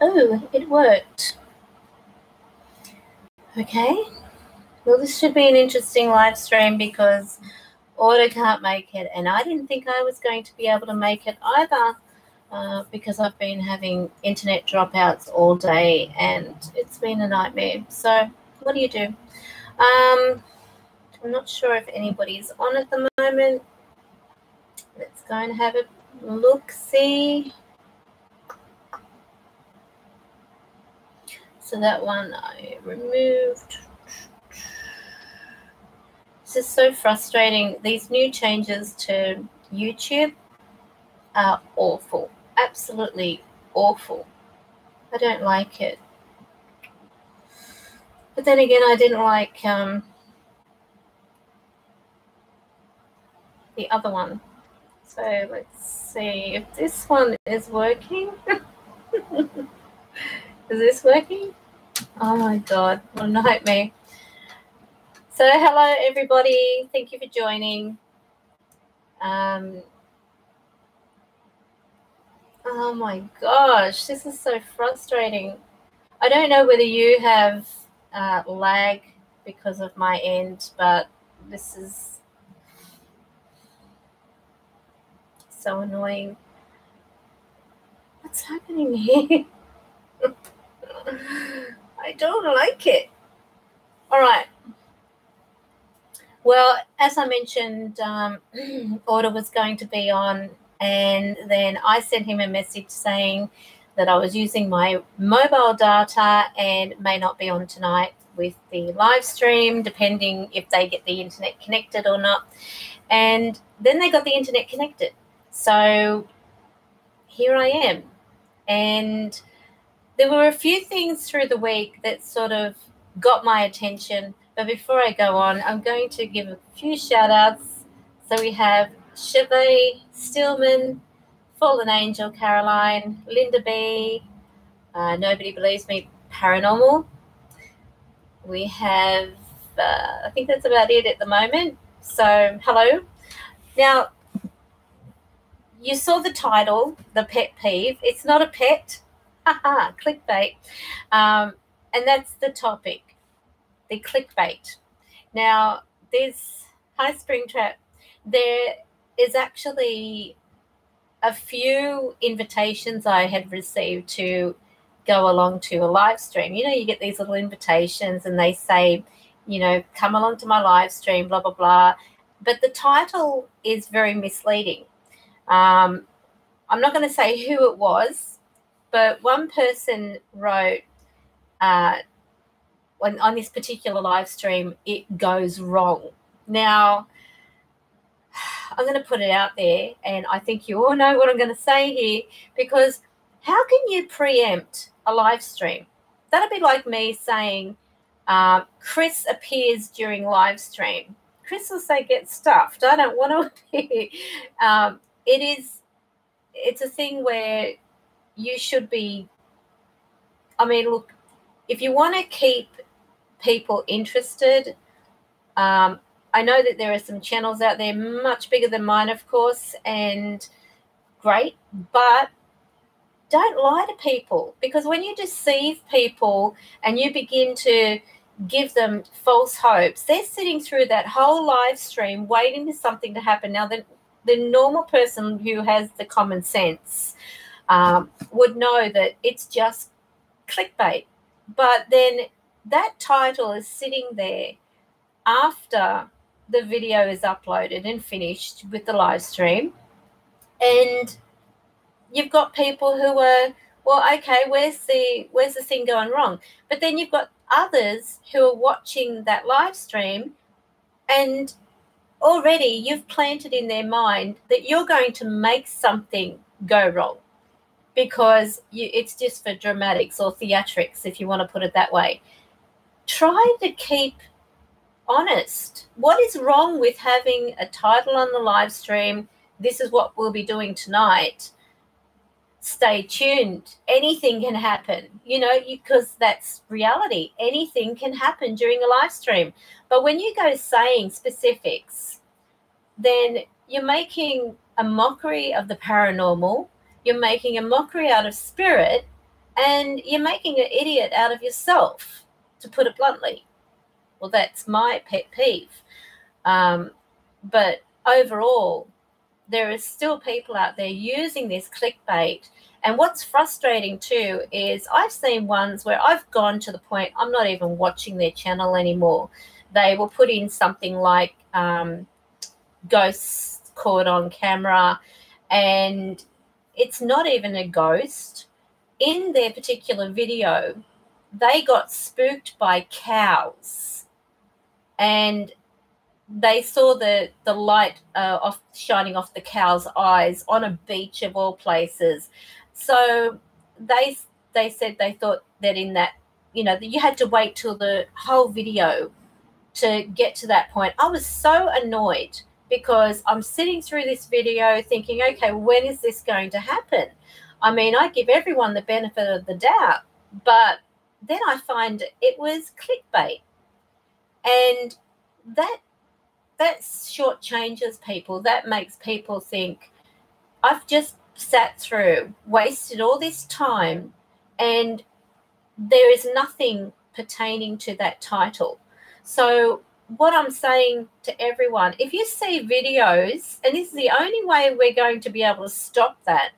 Oh, it worked. Okay. Well, this should be an interesting live stream because Auto can't make it, and I didn't think I was going to be able to make it either because I've been having internet dropouts all day and it's been a nightmare. So what do you do? I'm not sure if anybody's on at the moment. Let's go and have a look-see. So that one I removed. This is so frustrating. These new changes to YouTube are awful. Absolutely awful. I don't like it. But then again, I didn't like the other one. So let's see if this one is working. Is this working? Oh my God, what a nightmare. So hello everybody, thank you for joining. Oh my gosh, this is so frustrating. I don't know whether you have lag because of my end, but this is so annoying. What's happening here? I don't like it. All right. Well, as I mentioned, Order was going to be on, and then I sent him a message saying that I was using my mobile data and may not be on tonight with the live stream, depending if they get the internet connected or not. And then they got the internet connected. So here I am. And there were a few things through the week that sort of got my attention. But before I go on, I'm going to give a few shout-outs. So we have Chevy Stillman, Fallen Angel Caroline, Linda B, Nobody Believes Me Paranormal. We have, I think that's about it at the moment. So hello. Now, you saw the title, The Pet Peeve. It's not a pet. Haha, clickbait. And that's the topic, the clickbait. Now, hi Springtrap, there is actually a few invitations I had received to go along to a live stream. You know, you get these little invitations and they say, you know, come along to my live stream, blah, blah, blah. But the title is very misleading. I'm not going to say who it was, but one person wrote, on this particular live stream, it goes wrong. Now, I'm going to put it out there, and I think you all know what I'm going to say here, because how can you preempt a live stream? That'd be like me saying, Chris appears during live stream. Chris will say, get stuffed. I don't want to appear. It's a thing where you should be, I mean, look, if you want to keep people interested, I know that there are some channels out there much bigger than mine, of course, and great, but don't lie to people, because when you deceive people and you begin to give them false hopes, they're sitting through that whole live stream waiting for something to happen. Now, the normal person who has the common sense would know that it's just clickbait, but then that title is sitting there after the video is uploaded and finished with the live stream, and you've got people who are, well, okay, where's the thing going wrong? But then you've got others who are watching that live stream, and already you've planted in their mind that you're going to make something go wrong because it's just for dramatics or theatrics, if you want to put it that way. Try to keep honest. What is wrong with having a title on the live stream? This is what we'll be doing tonight. Stay tuned. Anything can happen, you know, because that's reality. Anything can happen during a live stream. But when you go saying specifics, then you're making a mockery of the paranormal. You're making a mockery out of spirit. and you're making an idiot out of yourself, to put it bluntly. Well, that's my pet peeve. But overall, there is still people out there using this clickbait. And what's frustrating too is I've seen ones where I've gone to the point I'm not even watching their channel anymore. They will put in something like ghosts caught on camera, and it's not even a ghost. In their particular video, they got spooked by cows, and they saw the light shining off the cow's eyes on a beach of all places. So they said they thought that in that, that you had to wait till the whole video to get to that point. I was so annoyed because I'm sitting through this video thinking, okay, when is this going to happen? I mean, I give everyone the benefit of the doubt, but then I find it was clickbait. And that shortchanges people. That makes people think, I've just sat through, wasted all this time, and there is nothing pertaining to that title. So what I'm saying to everyone, if you see videos, and this is the only way we're going to be able to stop that,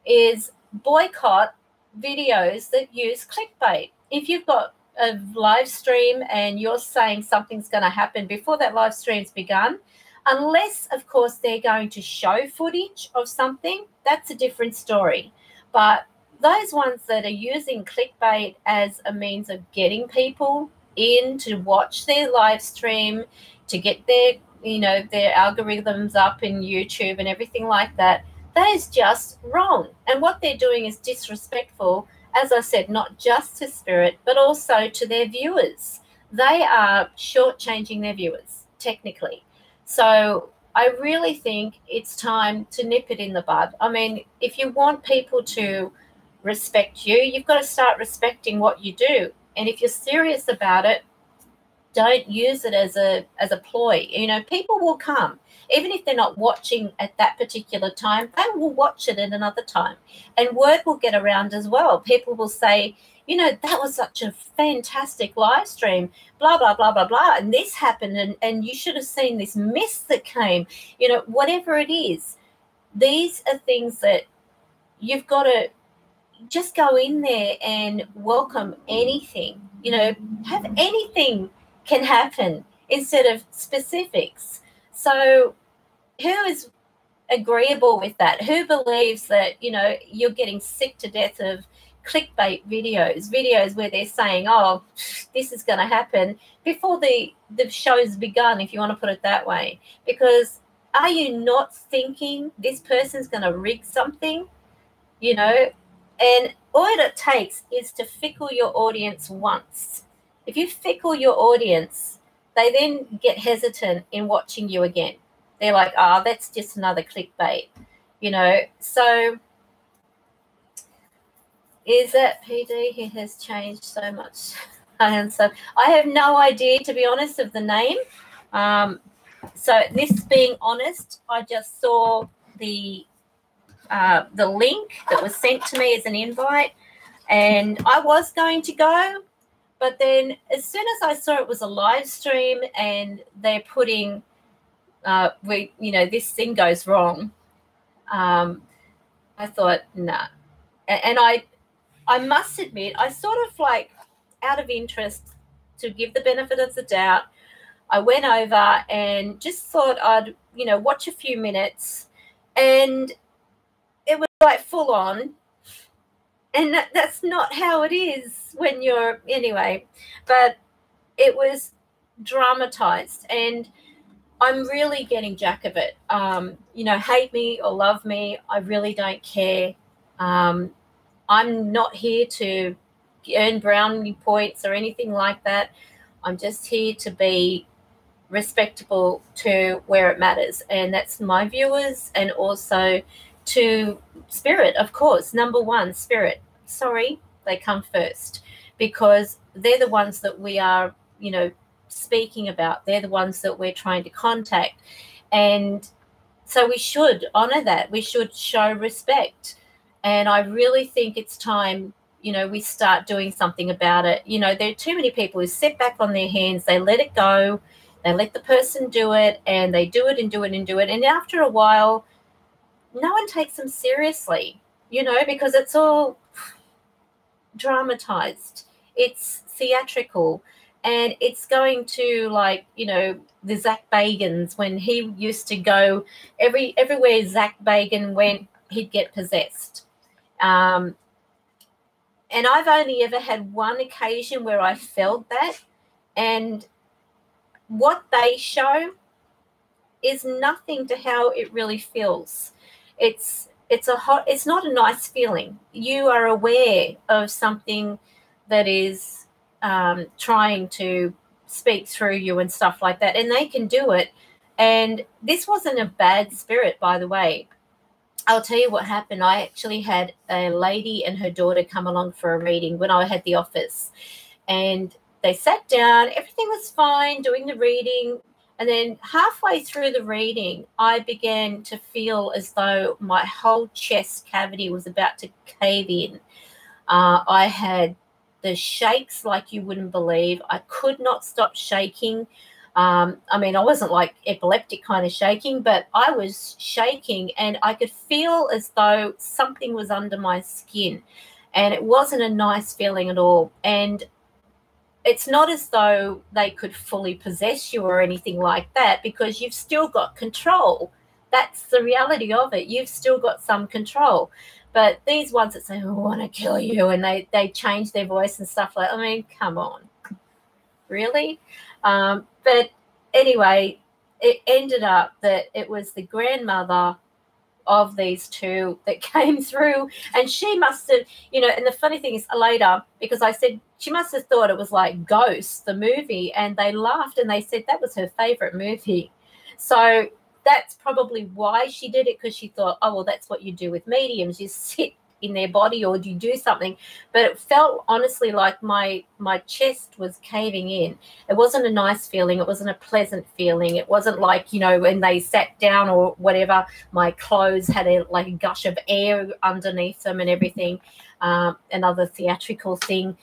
is boycott videos that use clickbait. If you've got a live stream and you're saying something's going to happen before that live stream's begun, unless, of course, they're going to show footage of something, that's a different story. But those ones that are using clickbait as a means of getting people in to watch their live stream, to get their, their algorithms up in YouTube and everything like that, that is just wrong. And what they're doing is disrespectful, as I said, not just to Spirit, but also to their viewers. They are shortchanging their viewers, technically. So I really think it's time to nip it in the bud. I mean, if you want people to respect you, you've got to start respecting what you do. And if you're serious about it, don't use it as a ploy. People will come. Even if they're not watching at that particular time, they will watch it at another time. And word will get around as well. People will say, that was such a fantastic live stream, blah, blah, blah, blah, blah. And this happened, and you should have seen this mist that came, whatever it is. These are things that you've got to just go in there and welcome anything. Have anything can happen instead of specifics. So who is agreeable with that? Who believes that, you're getting sick to death of clickbait videos where they're saying, oh, this is going to happen before the show's begun, if you want to put it that way? Because are you not thinking this person's going to rig something, And all it takes is to fickle your audience once. If you fickle your audience, they then get hesitant in watching you again. They're like, that's just another clickbait, So is that PD? He has changed so much. And so I have no idea, to be honest, of the name. So this being honest, I just saw the link that was sent to me as an invite, and I was going to go, but then as soon as I saw it was a live stream and they're putting this thing goes wrong, I thought, nah. And I must admit, I sort of like, out of interest, to give the benefit of the doubt, I went over and just thought I'd watch a few minutes, and it was like full on. And that's not how it is when you're, anyway, but it was dramatized, and I'm really getting jack of it. Hate me or love me, I really don't care. I'm not here to earn brownie points or anything like that. I'm just here to be respectable to where it matters, and that's my viewers, and also to Spirit, of course. Number one, Spirit. Sorry, they come first, because they're the ones that we are, speaking about. They're the ones that we're trying to contact. And so we should honor that. We should show respect. And I really think it's time we start doing something about it. There are too many people who sit back on their hands, they let it go, they let the person do it, and they do it and do it and do it. And after a while, no one takes them seriously, because it's all dramatized. It's theatrical. And it's going to, like, the Zach Bagans, when he used to go everywhere Zach Bagan went, he'd get possessed. And I've only ever had one occasion where I felt that. And what they show is nothing to how it really feels. It's not a nice feeling. You are aware of something that is trying to speak through you and stuff like that, and they can do it. And this wasn't a bad spirit, by the way. I'll tell you what happened. I actually had a lady and her daughter come along for a reading when I had the office, and they sat down, everything was fine, doing the reading. And then halfway through the reading, I began to feel as though my whole chest cavity was about to cave in. I had the shakes like you wouldn't believe. I could not stop shaking. I wasn't like epileptic kind of shaking, but I was shaking, and I could feel as though something was under my skin, and it wasn't a nice feeling at all. And it's not as though they could fully possess you or anything like that, because you've still got control. That's the reality of it. You've still got some control. But these ones that say, I want to kill you, and they change their voice and stuff like, come on. Really? But anyway, it ended up that it was the grandmother of these two that came through, and she must have, and the funny thing is later, because I said she must have thought it was like Ghost, the movie, and they laughed and they said that was her favorite movie. So that's probably why she did it, because she thought, oh, well, that's what you do with mediums. You sit in their body or you do something. But it felt honestly like my chest was caving in. It wasn't a nice feeling. It wasn't a pleasant feeling. It wasn't like, when they sat down or whatever, my clothes had a gush of air underneath them and everything. Another theatrical thing.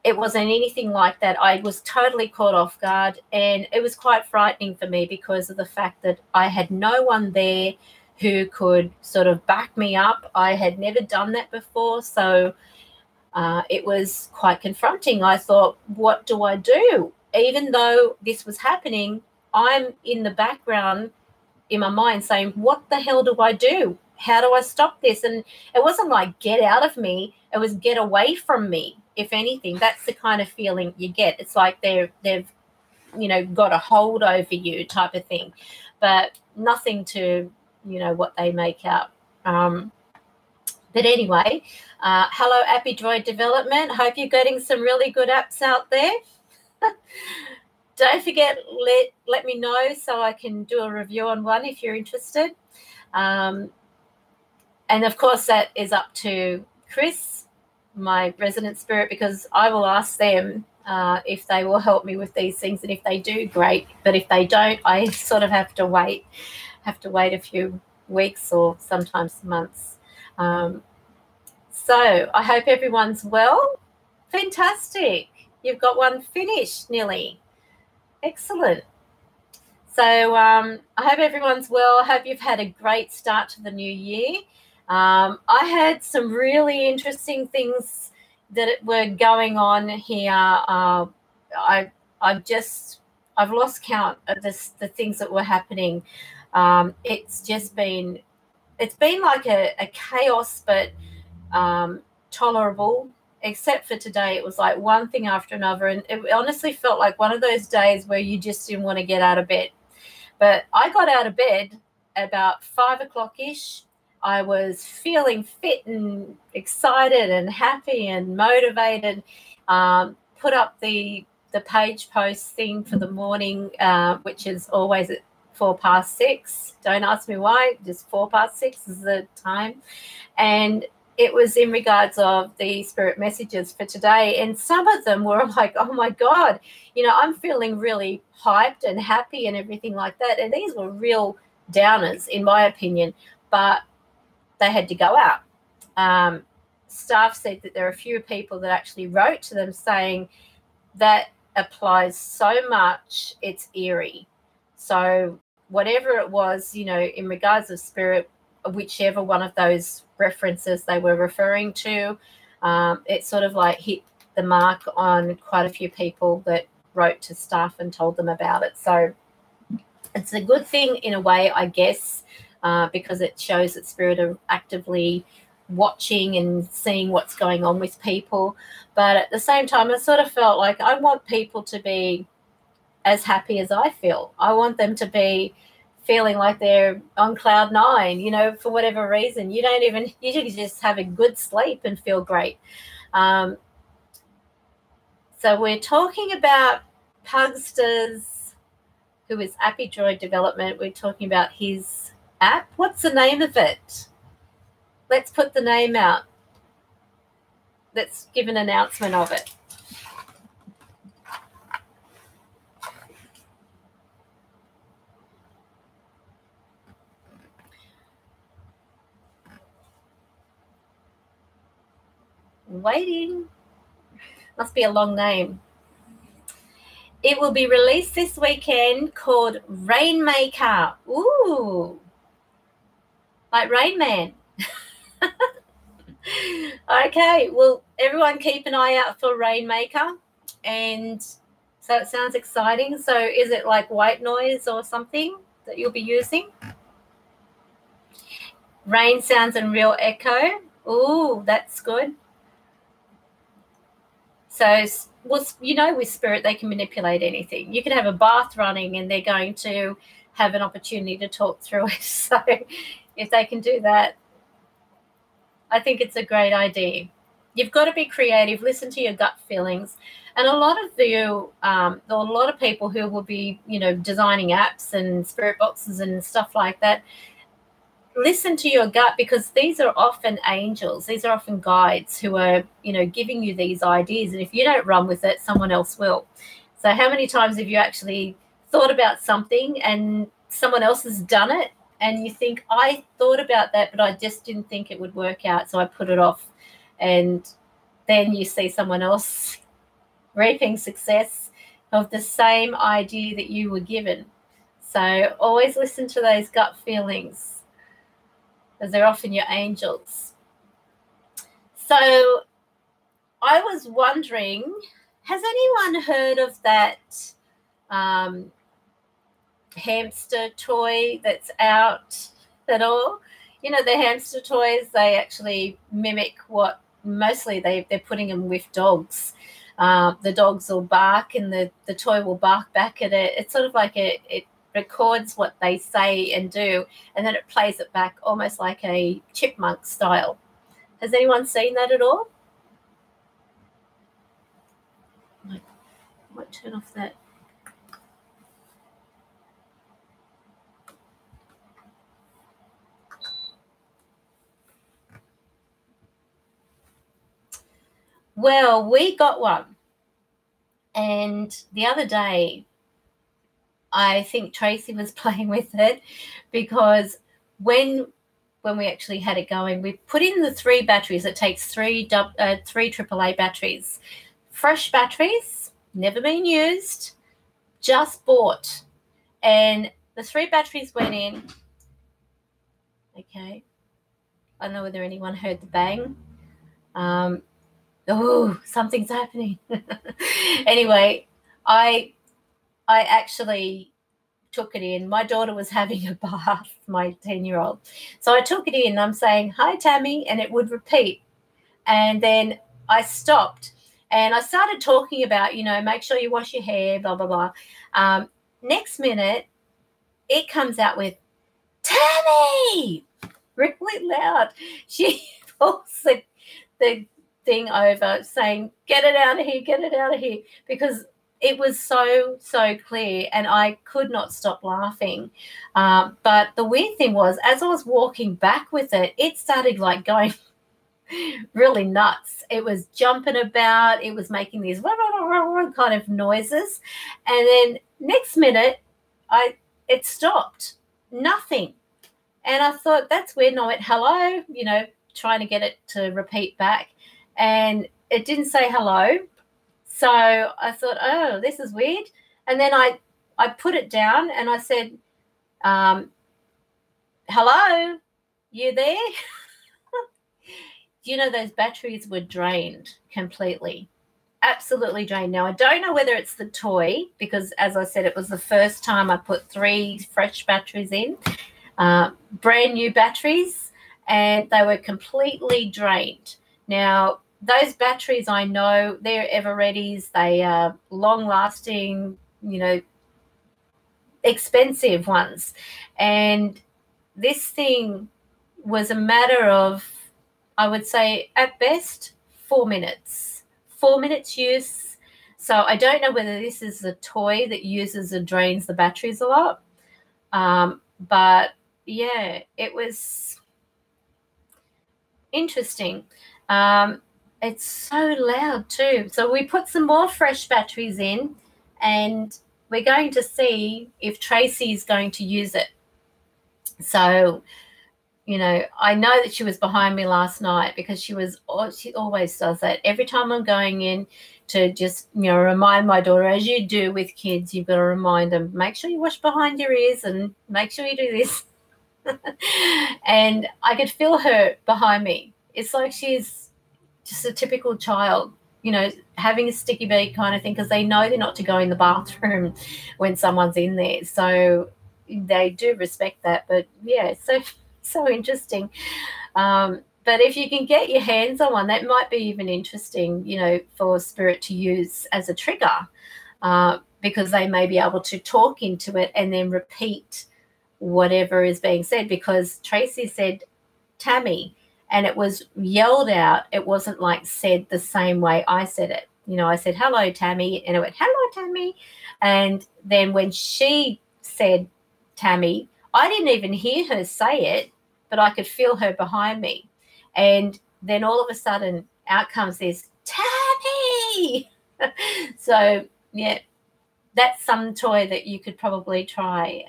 It wasn't anything like that. I was totally caught off guard, and it was quite frightening for me because of the fact that I had no one there who could sort of back me up. I had never done that before, so it was quite confronting. I thought, what do I do? Even though this was happening, I'm in the background in my mind saying, what the hell do I do? How do I stop this? And it wasn't like get out of me. It was get away from me, if anything. That's the kind of feeling you get. It's like they've got a hold over you type of thing, but nothing to, what they make out. But anyway, hello, Appy Droid Development. Hope you're getting some really good apps out there. Don't forget, let me know so I can do a review on one if you're interested. And, of course, that is up to Chris, my resident spirit, because I will ask them if they will help me with these things. And if they do, great. But if they don't, I sort of have to wait a few weeks or sometimes months. So I hope everyone's well. Fantastic. You've got one finished nearly. Excellent. So I hope everyone's well. I hope you've had a great start to the new year. I had some really interesting things that were going on here. I've lost count of the things that were happening. It's been like a chaos, but tolerable, except for today. It was like one thing after another, and it honestly felt like one of those days where you just didn't want to get out of bed. But I got out of bed about 5 o'clock-ish. I was feeling fit and excited and happy and motivated. Put up the page post thing for the morning, which is always at 6:04. Don't ask me why, just 6:04 is the time. And it was in regards of the spirit messages for today. And some of them were like, oh my God, I'm feeling really hyped and happy and everything like that. And these were real downers, in my opinion, but they had to go out. staff said that there are a few people that actually wrote to them saying that applies so much, it's eerie. So whatever it was, you know, in regards of spirit, whichever one of those references they were referring to, it sort of like hit the mark on quite a few people that wrote to staff and told them about it. So it's a good thing in a way, I guess, because it shows that spirit are actively watching and seeing what's going on with people. But at the same time, I sort of felt like I want people to be as happy as I feel. I want them to be feeling like they're on cloud nine, you know, for whatever reason. You just have a good sleep and feel great. So we're talking about Pugster's, who is Appy Droid Development. We're talking about his app. What's the name of it? Let's put the name out. Let's give an announcement of it. Waiting. Must be a long name. It will be released this weekend, called Rainmaker. Ooh. Like Rain Man. Okay, well, everyone keep an eye out for Rainmaker. And so it sounds exciting. So is it like white noise or something that you'll be using? Rain sounds and real echo. Ooh, that's good. So, well, you know, with spirit, they can manipulate anything. You could have a bath running and they're going to have an opportunity to talk through it. So if they can do that, I think it's a great idea. You've got to be creative, listen to your gut feelings. And a lot of people who will be, you know, designing apps and spirit boxes and stuff like that, listen to your gut, because these are often angels. These are often guides who are, you know, giving you these ideas. And if you don't run with it, someone else will. So how many times have you actually thought about something and someone else has done it and you think, I thought about that, but I just didn't think it would work out, so I put it off. And then you see someone else reaping success of the same idea that you were given. So always listen to those gut feelings, because they're often your angels. So I was wondering, has anyone heard of that hamster toy that's out at all? You know, the hamster toys, they actually mimic what mostly they're putting them with dogs. The dogs will bark and the toy will bark back at it. It's sort of like it records what they say and do, and then it plays it back almost like a chipmunk style. Has anyone seen that at all? I might turn off that. Well, we got one. And the other day, I think Tracy was playing with it, because when we actually had it going, we put in the 3 batteries. It takes 3 AAA batteries. Fresh batteries, never been used, just bought. And the 3 batteries went in. Okay. I don't know whether anyone heard the bang. Oh, something's happening. Anyway, I actually took it in. My daughter was having a bath, my 10-year-old. So I took it in. I'm saying, hi, Tammy, and it would repeat. And then I stopped and I started talking about, you know, make sure you wash your hair, blah, blah, blah. Next minute, it comes out with, Tammy, really loud. She pulls the thing over saying, get it out of here, get it out of here, because it was so clear and I could not stop laughing. But the weird thing was, as I was walking back with it, it started like going really nuts. It was jumping about. It was making these kind of noises. And then next minute, it stopped. Nothing. And I thought, that's weird. And I went, hello, you know, trying to get it to repeat back, and it didn't say hello. So I thought, oh, this is weird. And then I put it down and I said, hello, you there? You know, those batteries were drained completely, absolutely drained. Now, I don't know whether it's the toy, because as I said, it was the first time I put 3 fresh batteries in, brand new batteries, and they were completely drained. Now, those batteries, I know they're ever-readies. They are long-lasting, you know, expensive ones. And this thing was a matter of, I would say, at best, 4 minutes. 4 minutes use. So I don't know whether this is a toy that uses and drains the batteries a lot. But, yeah, it was interesting. It's so loud too. So we put some more fresh batteries in, and we're going to see if Tracy's going to use it. So, you know, I know that she was behind me last night, because she always does that. Every time I'm going in to just, you know, remind my daughter, as you do with kids, you've got to remind them, make sure you wash behind your ears and make sure you do this. And I could feel her behind me. It's like she's just a typical child, you know, having a sticky beak kind of thing, because they know they're not to go in the bathroom when someone's in there. So they do respect that. But, yeah, so interesting. But if you can get your hands on one, that might be even interesting, you know, for Spirit to use as a trigger, because they may be able to talk into it and then repeat whatever is being said, because Tracy said Tammy, and it was yelled out. It wasn't like said the same way I said it. You know, I said, hello, Tammy, and it went, hello, Tammy. And then when she said Tammy, I didn't even hear her say it, but I could feel her behind me. And then all of a sudden, out comes this, Tammy! So, yeah, that's some toy that you could probably try.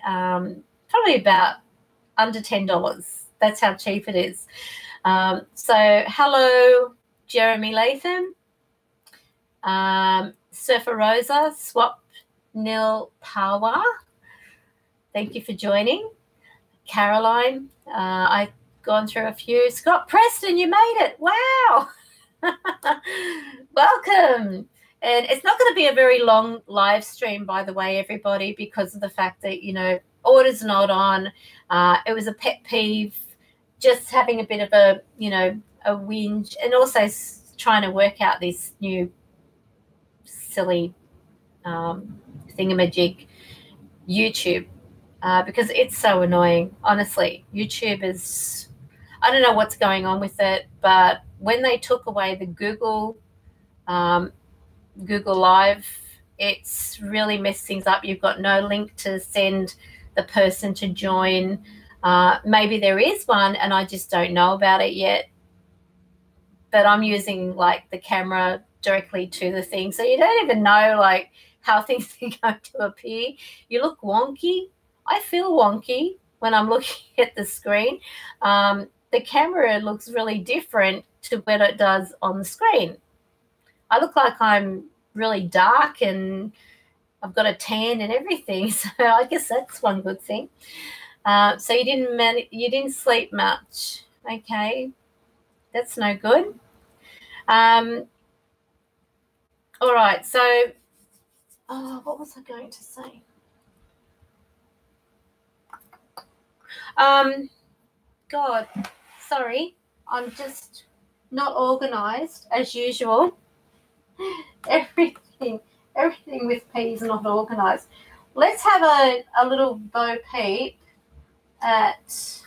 Probably about under $10. That's how cheap it is. So, hello, Jeremy Latham, Surfer Rosa, Swap Nil Power. Thank you for joining. Caroline, I've gone through a few. Scott Preston, you made it. Wow. Welcome. And it's not going to be a very long live stream, by the way, everybody, because of the fact that, you know, order's not on. It was a pet peeve, just having a bit of a, you know, a whinge, and also trying to work out this new silly thingamajig, YouTube, because it's so annoying. Honestly, YouTube is, I don't know what's going on with it, but when they took away the Google Live, it's really messed things up. You've got no link to send the person to join. Maybe there is one and I just don't know about it yet. But I'm using like the camera directly to the thing, so you don't even know like how things are going to appear. You look wonky. I feel wonky when I'm looking at the screen. The camera looks really different to what it does on the screen. I look like I'm really dark and I've got a tan and everything. So I guess that's one good thing. So you didn't sleep much. Okay, that's no good. All right. So, what was I going to say? God, sorry. I'm just not organised as usual. Everything with P is not organised. Let's have a little Bo Peep at,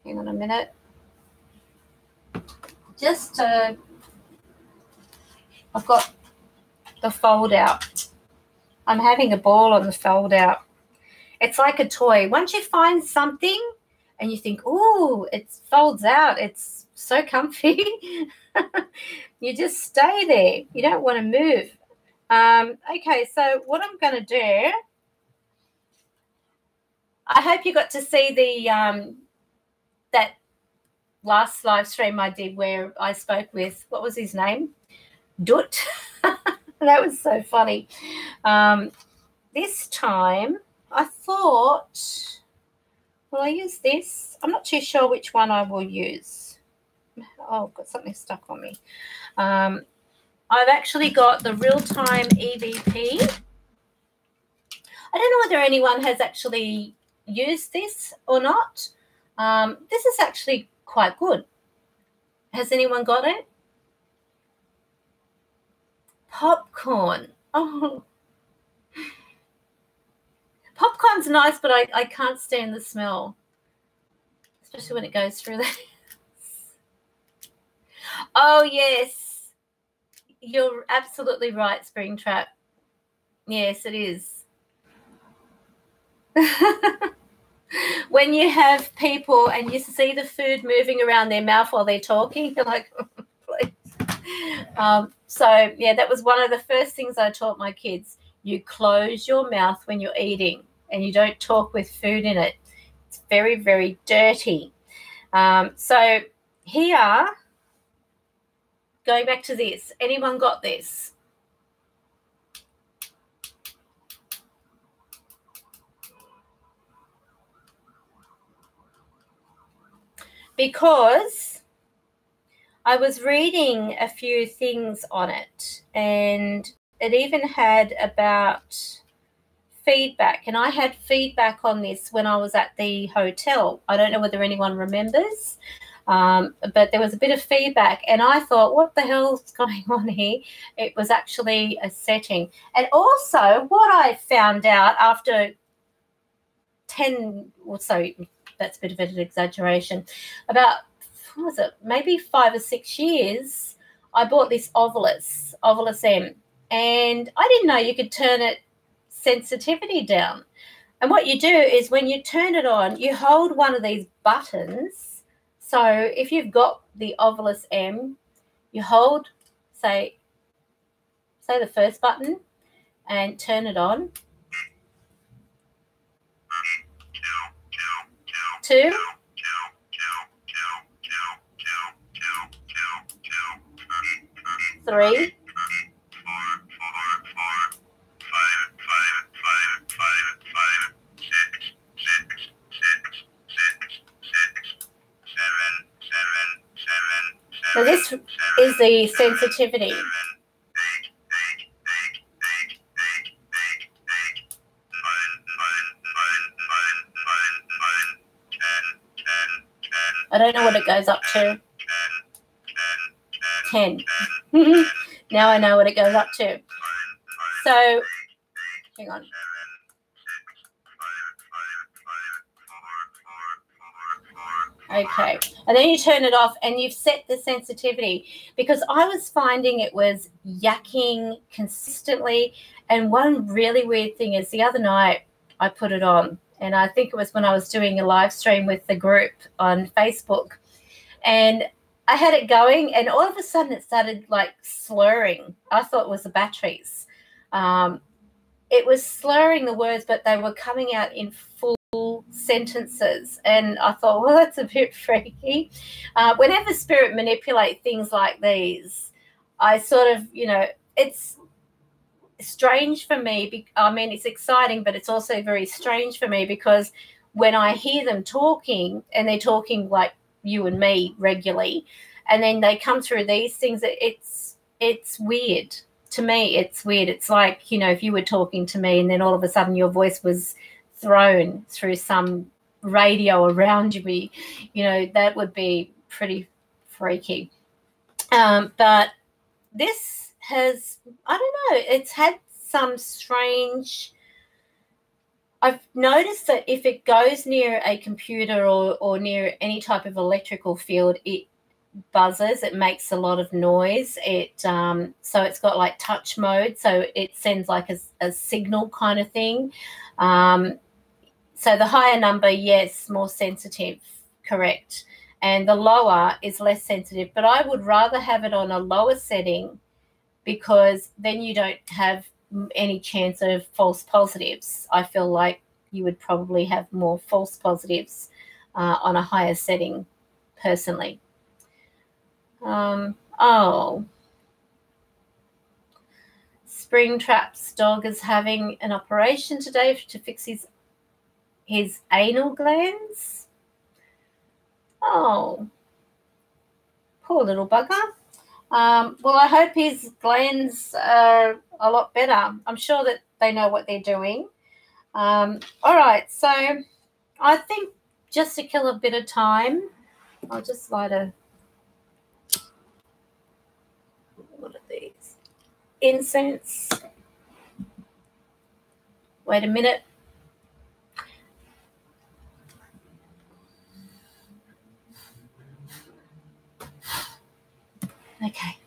hang on a minute. Just, I've got the fold out. I'm having a ball on the fold out. It's like a toy. Once you find something and you think, ooh, it folds out, it's so comfy, you just stay there. You don't want to move. Okay, so what I'm going to do, I hope you got to see the that last live stream I did where I spoke with, what was his name? Dut. That was so funny. This time I thought, will I use this? I'm not too sure which one I will use. Oh, I've got something stuck on me. I've actually got the real-time E.V.P. I don't know whether anyone has actually used this or not. This is actually quite good. Has anyone got it? Popcorn. Oh, popcorn's nice, but I can't stand the smell, especially when it goes through that. Oh, yes. You're absolutely right, Springtrap. Yes, it is. When you have people and you see the food moving around their mouth while they're talking, you're like, please. So, yeah, that was one of the first things I taught my kids. You close your mouth when you're eating and you don't talk with food in it. It's very, very dirty. So here, going back to this, anyone got this? Because I was reading a few things on it, and it even had about feedback, and I had feedback on this when I was at the hotel. I don't know whether anyone remembers, but there was a bit of feedback, and I thought, what the hell's going on here? It was actually a setting. And also what I found out after 10 or so, that's a bit of an exaggeration, about, what was it, maybe 5 or 6 years, I bought this Ovulus M, and I didn't know you could turn it sensitivity down. And what you do is when you turn it on, you hold one of these buttons. So if you've got the Ovulus M, you hold, say the first button and turn it on. 2, 3, 7. So this is the sensitivity. I don't know what it goes up to. 10. Now I know what it goes up to. So, hang on. Okay, and then you turn it off and you've set the sensitivity, because I was finding it was yakking consistently. And one really weird thing is the other night I put it on, and I think it was when I was doing a live stream with the group on Facebook, and I had it going and all of a sudden it started like slurring. I thought it was the batteries. It was slurring the words, but they were coming out in full sentences, and I thought, well, that's a bit freaky. Whenever spirit manipulate things like these, I sort of, it's strange for me. I mean, it's exciting, but it's also very strange for me, because when I hear them talking, and they're talking like you and me regularly, and then they come through these things, it's weird. To me, it's weird. It's like, if you were talking to me and then all of a sudden your voice was thrown through some radio around me, that would be pretty freaky. But this has, I don't know, it's had some strange, I've noticed that if it goes near a computer or near any type of electrical field, it buzzes, it makes a lot of noise. So it's got like touch mode, so it sends like a signal kind of thing. So the higher number, yes, more sensitive, correct, and the lower is less sensitive. But I would rather have it on a lower setting, because then you don't have any chance of false positives. I feel like you would probably have more false positives on a higher setting personally. Oh, Springtrap's dog is having an operation today to fix his anal glands. Oh, poor little bugger. Well, I hope his glands are a lot better. I'm sure that they know what they're doing. All right, so I think just to kill a bit of time, I'll just light what are these? Incense. Wait a minute. Okay.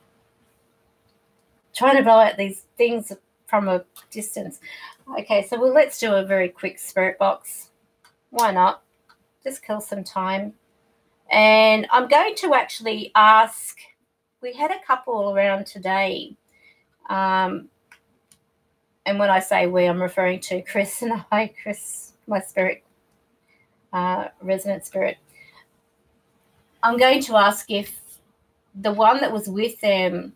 Trying to blow out these things from a distance. Okay, so let's do a very quick spirit box. Why not? Just kill some time. And I'm going to actually ask, we had a couple around today. And when I say we, I'm referring to Chris and I, Chris, my spirit, resident spirit. I'm going to ask if the one that was with them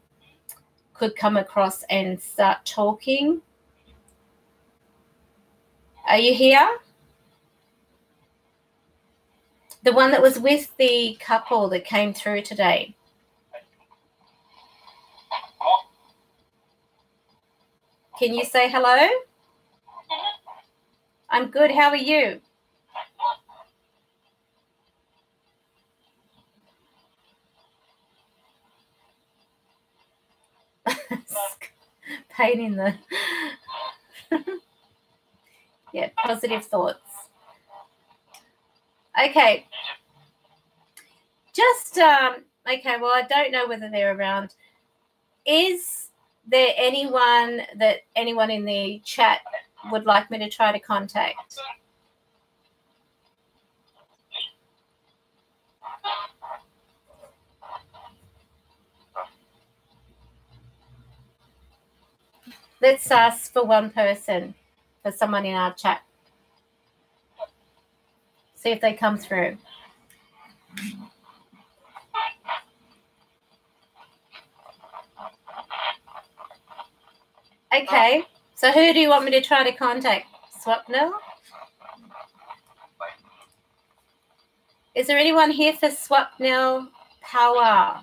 could come across and start talking. Are you here? The one that was with the couple that came through today. Can you say hello? I'm good. How are you? Pain in the... Yeah, positive thoughts. Okay. Just, okay, well, I don't know whether they're around. Is there anyone in the chat would like me to try to contact? Let's ask for one person, for someone in our chat. See if they come through. Okay, so who do you want me to try to contact? Swapnil? Is there anyone here for Swapnil Power?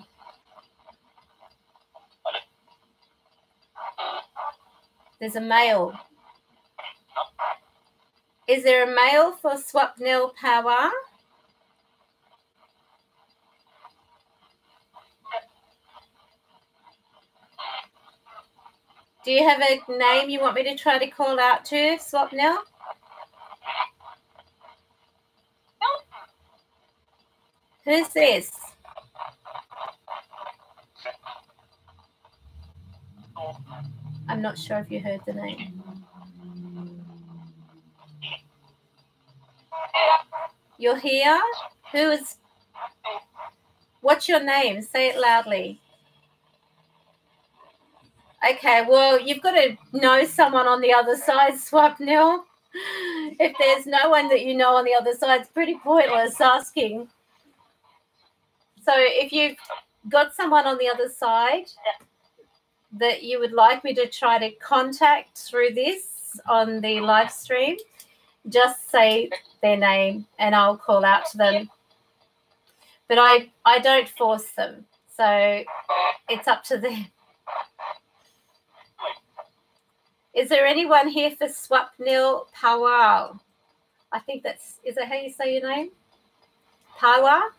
There's a male. Is there a male for Swapnil Power? Do you have a name you want me to try to call out to, Swapnil? Who's this? I'm not sure if you heard the name. You're here? Who is... What's your name? Say it loudly. Okay, well, you've got to know someone on the other side, Swapnil. If there's no one that you know on the other side, it's pretty pointless asking. So if you've got someone on the other side that you would like me to try to contact through this on the live stream, just say their name and I'll call out to them. But I don't force them, so it's up to them. Is there anyone here for Swapnil Power? I think that's... Is that how you say your name? Power?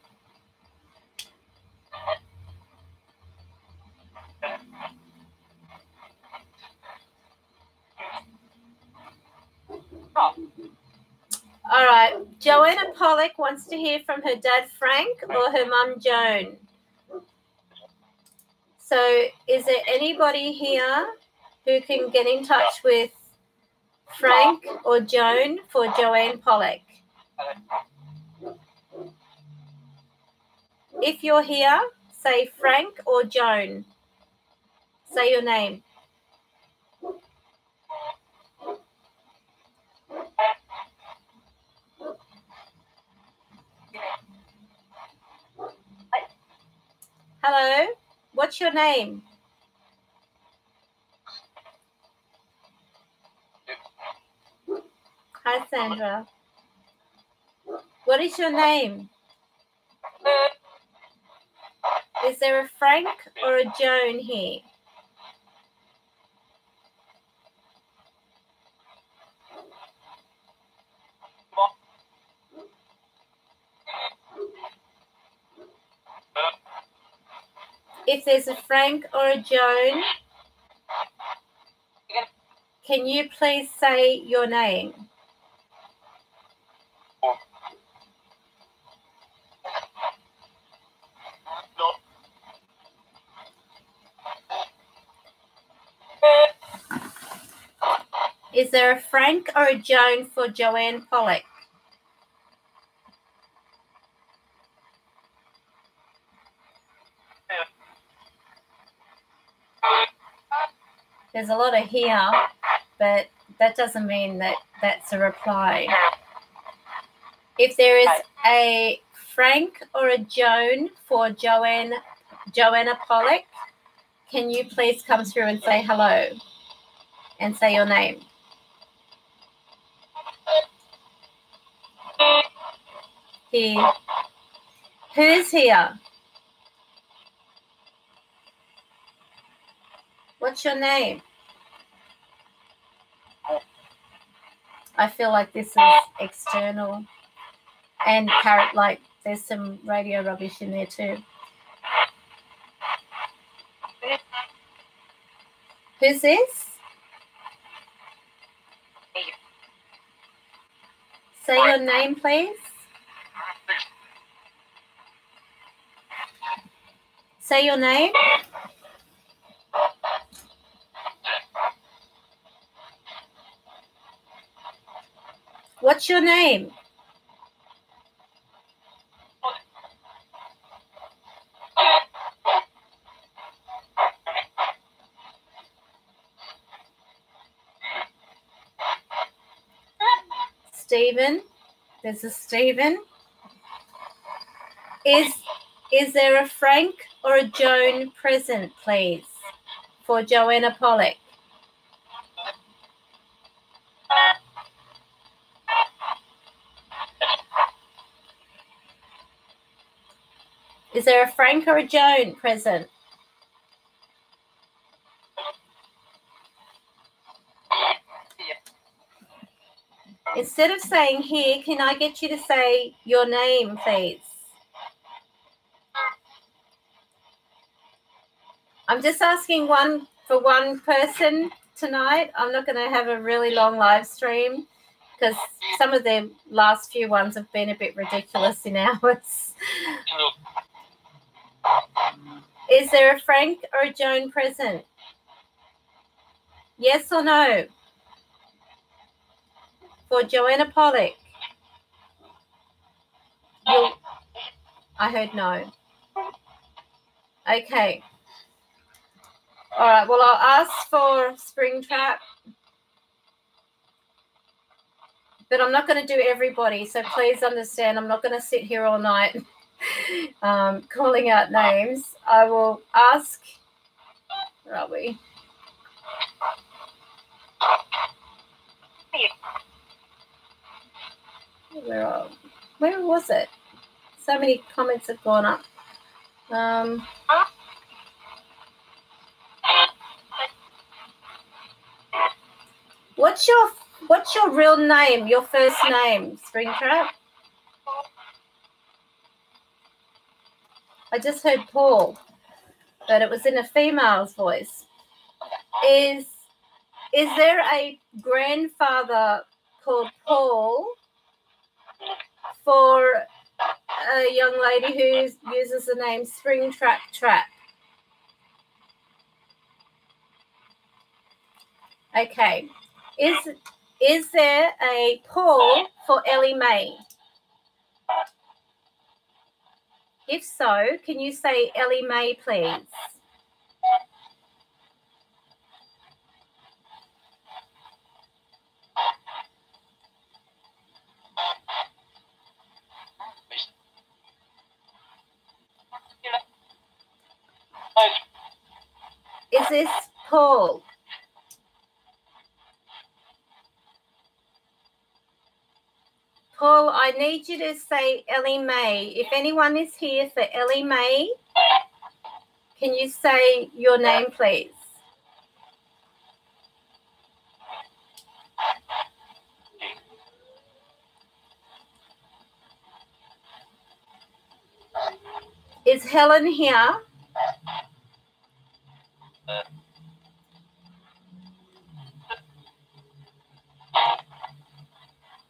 All right. Joanna Pollock wants to hear from her dad, Frank, or her mum, Joan. So is there anybody here who can get in touch with Frank or Joan for Joanne Pollock? If you're here, say Frank or Joan. Say your name. Hello. What's your name? Hi, Sandra. What is your name? Is there a Frank or a Joan here? If there's a Frank or a Joan, can you please say your name? Is there a Frank or a Joan for Joanne Pollock? There's a lot of here, but that doesn't mean that that's a reply. If there is a Frank or a Joan for Joanna Pollock, can you please come through and say hello and say your name? Here. Who's here? What's your name? I feel like this is external and like there's some radio rubbish in there too. Who's this? Say your name, please. Say your name. What's your name? Stephen. There's a Stephen. Is there a Frank or a Joan present, please, for Joanna Pollock? Is there a Frank or a Joan present? Instead of saying here, can I get you to say your name, please? I'm just asking one person tonight. I'm not going to have a really long live stream because some of the last few ones have been a bit ridiculous in hours. Is there a Frank or a Joan present? Yes or no? For Joanna Pollock? I heard no. Okay. All right, well, I'll ask for Springtrap. But I'm not going to do everybody, so please understand I'm not going to sit here all night calling out names. I will ask. Where are we? Where was it? So many comments have gone up. What's your real name? Your first name, Springtrap? I just heard Paul, but it was in a female's voice. Is there a grandfather called Paul for a young lady who uses the name Springtrap Trap? Okay. Is there a Paul for Ellie Mae? If so, can you say Ellie Mae, please? Is this Paul? Paul, I need you to say Ellie Mae. If anyone is here for Ellie Mae, can you say your name, please? Is Helen here?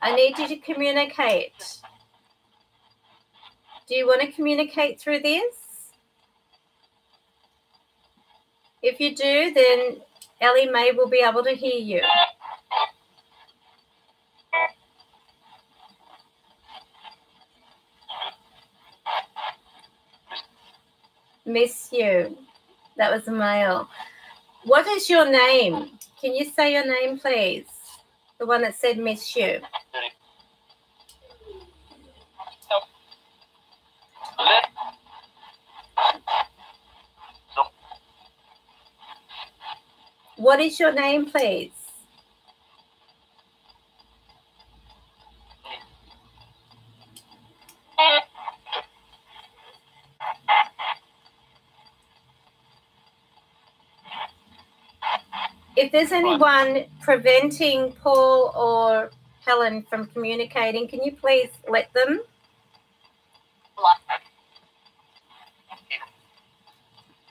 I need you to communicate. Do you want to communicate through this? If you do, then Ellie Mae will be able to hear you. Miss you. That was a male. What is your name? Can you say your name, please? The one that said miss you. What is your name, please? If there's anyone preventing Paul or Helen from communicating, can you please let them?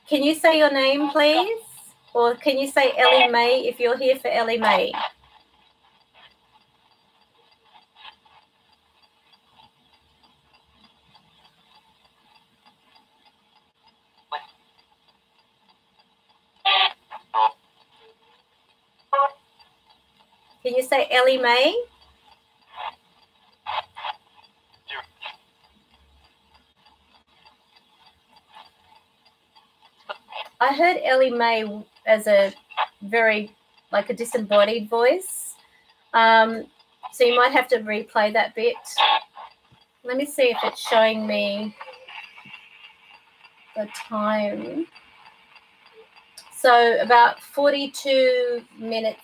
Can you say your name, please? Or can you say Ellie Mae if you're here for Ellie Mae? Can you say Ellie Mae? I heard Ellie Mae as a very, like a disembodied voice. So you might have to replay that bit. Let me see if it's showing me the time. So about 42 minutes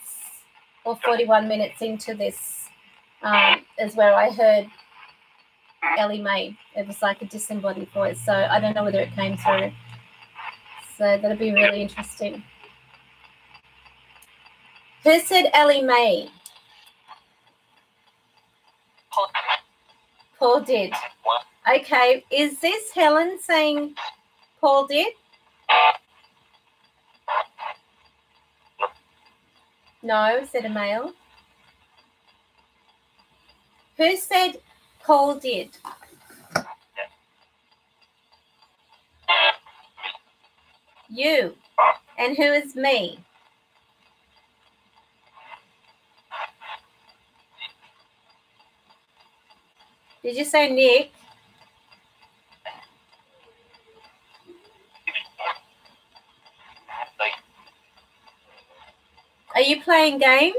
or 41 minutes into this is where I heard Ellie Mae. It was like a disembodied voice. So I don't know whether it came through. So that'll be really interesting. Who said Ellie Mae? Paul did. Okay. Is this Helen saying Paul did? No, said a male. Who said Paul did? You. And who is me? Did you say Nick? Are you playing games?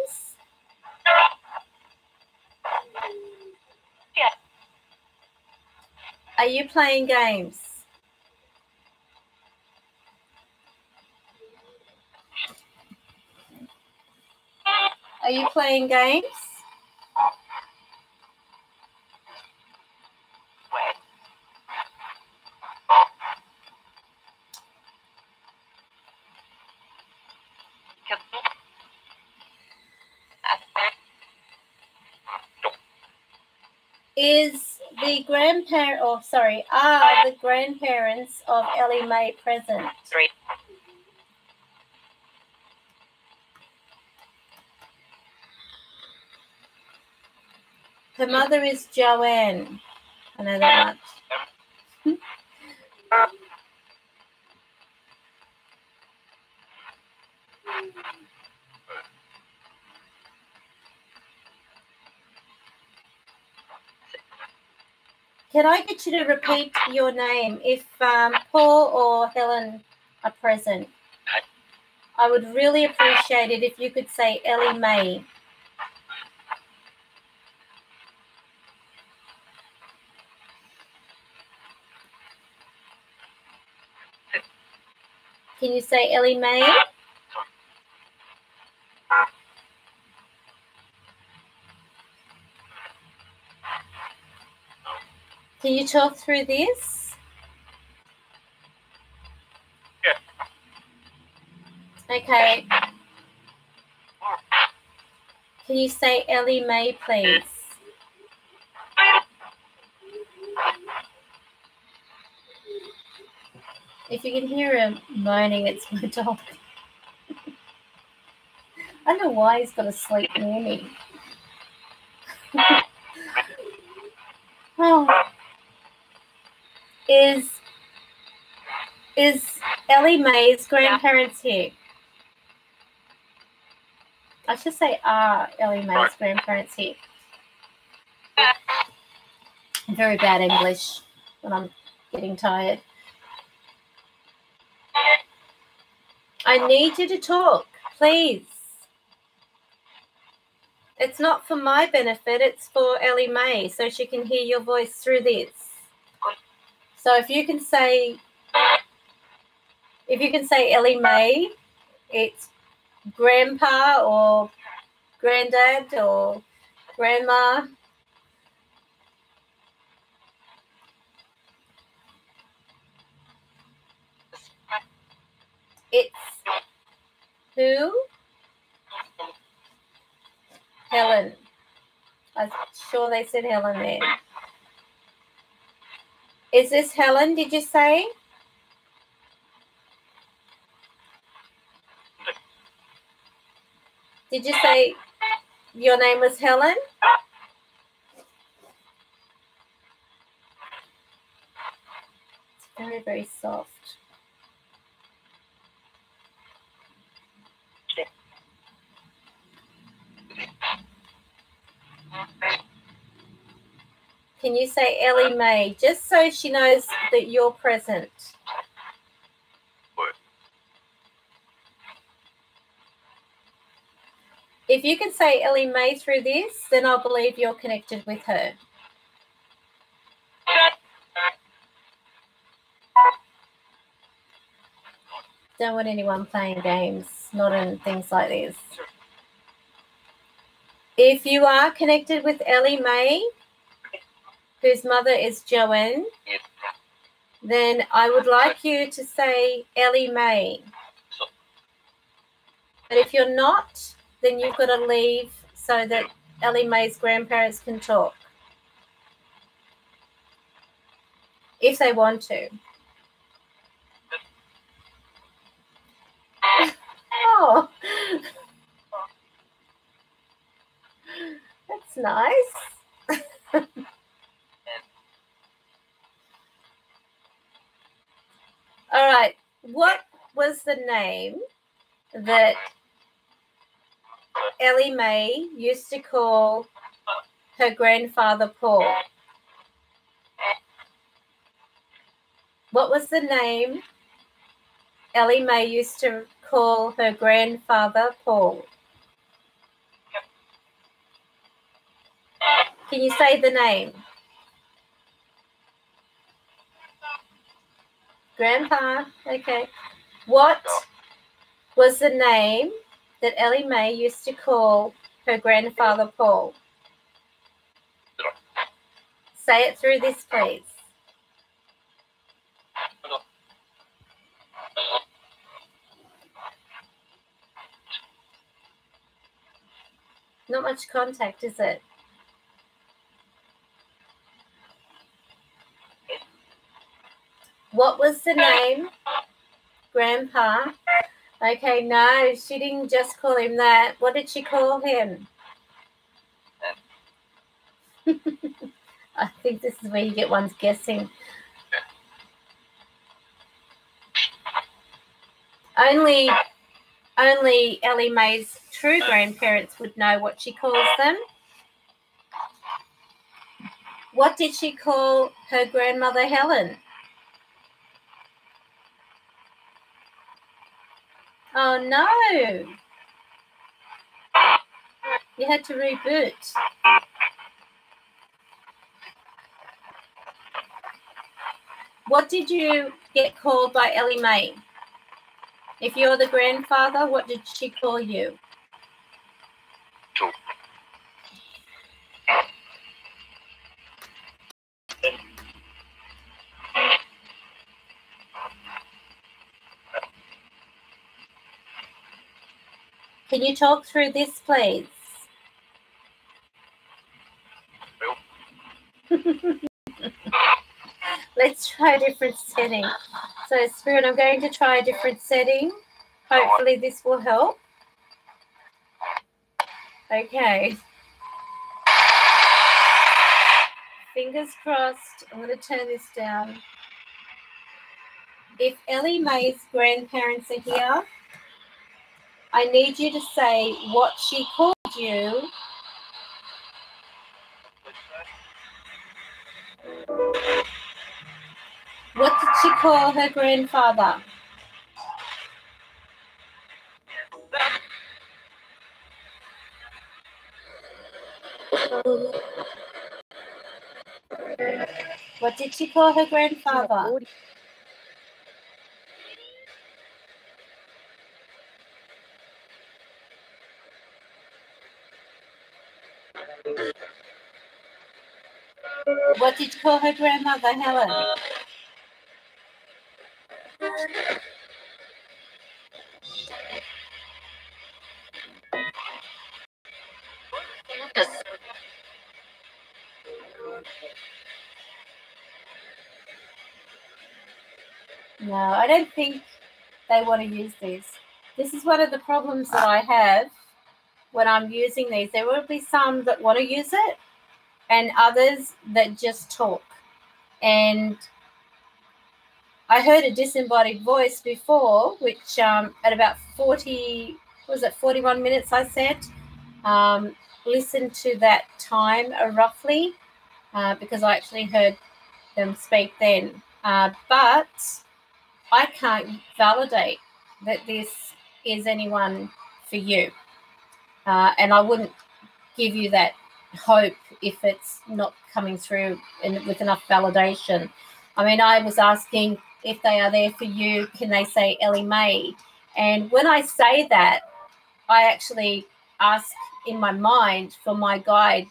Are you playing games? Are you playing games? Is the grandparent, or sorry, are the grandparents of Ellie Mae present? Her mother is Joanne. I know that much. Can I get you to repeat your name if Paul or Helen are present? I would really appreciate it if you could say Ellie Mae. Can you say Ellie Mae? Can you talk through this? Okay. Can you say Ellie Mae, please? If you can hear him moaning, it's my dog. I don't know why he's got to sleep near me. Oh. Is Ellie Mae's grandparents here? I should say, are Ellie Mae's grandparents here? I'm very bad English when I'm getting tired. I need you to talk, please. It's not for my benefit, it's for Ellie Mae, so she can hear your voice through this. So if you can say Ellie Mae, it's grandpa or granddad or grandma. It's who? Helen. I'm sure they said Helen there. Is this Helen, did you say? Did you say your name was Helen? It's very, very soft. Can you say Ellie Mae, just so she knows that you're present? If you can say Ellie Mae through this, then I'll believe you're connected with her. Don't want anyone playing games, not in things like this. If you are connected with Ellie Mae, whose mother is Joanne, then I would like you to say Ellie Mae. But if you're not, then you've got to leave so that Ellie Mae's grandparents can talk. If they want to. Oh, that's nice. All right. What was the name that Ellie Mae used to call her grandfather Paul? What was the name Ellie Mae used to call her grandfather Paul? Can you say the name? Grandpa, okay. What was the name that Ellie Mae used to call her grandfather Paul? Say it through this, please. Not much contact, is it? What was the name? Grandpa. Okay, no, she didn't just call him that. What did she call him? I think this is where you get one's guessing. Only Ellie Mae's true grandparents would know what she calls them. What did she call her grandmother Helen? Oh, no. You had to reboot. What did you get called by Ellie Mae? If you're the grandfather, what did she call you? Can you talk through this, please? Let's try a different setting. So, Spirit, I'm going to try a different setting. Hopefully this will help. Okay. Fingers crossed. I'm going to turn this down. If Ellie Mae's grandparents are here, I need you to say what she called you. What did she call her grandfather? What did she call her grandfather? What did you call her grandmother, Helen? No, I don't think they want to use this. This is one of the problems that I have when I'm using these. There will be some that want to use it and others that just talk. And I heard a disembodied voice before, which at about 41 minutes I said, listen to that time roughly because I actually heard them speak then. But I can't validate that this is anyone for you. And I wouldn't give you that hope if it's not coming through with enough validation. I mean, I was asking if they are there for you, can they say Ellie Mae? And when I say that, I actually ask in my mind for my guide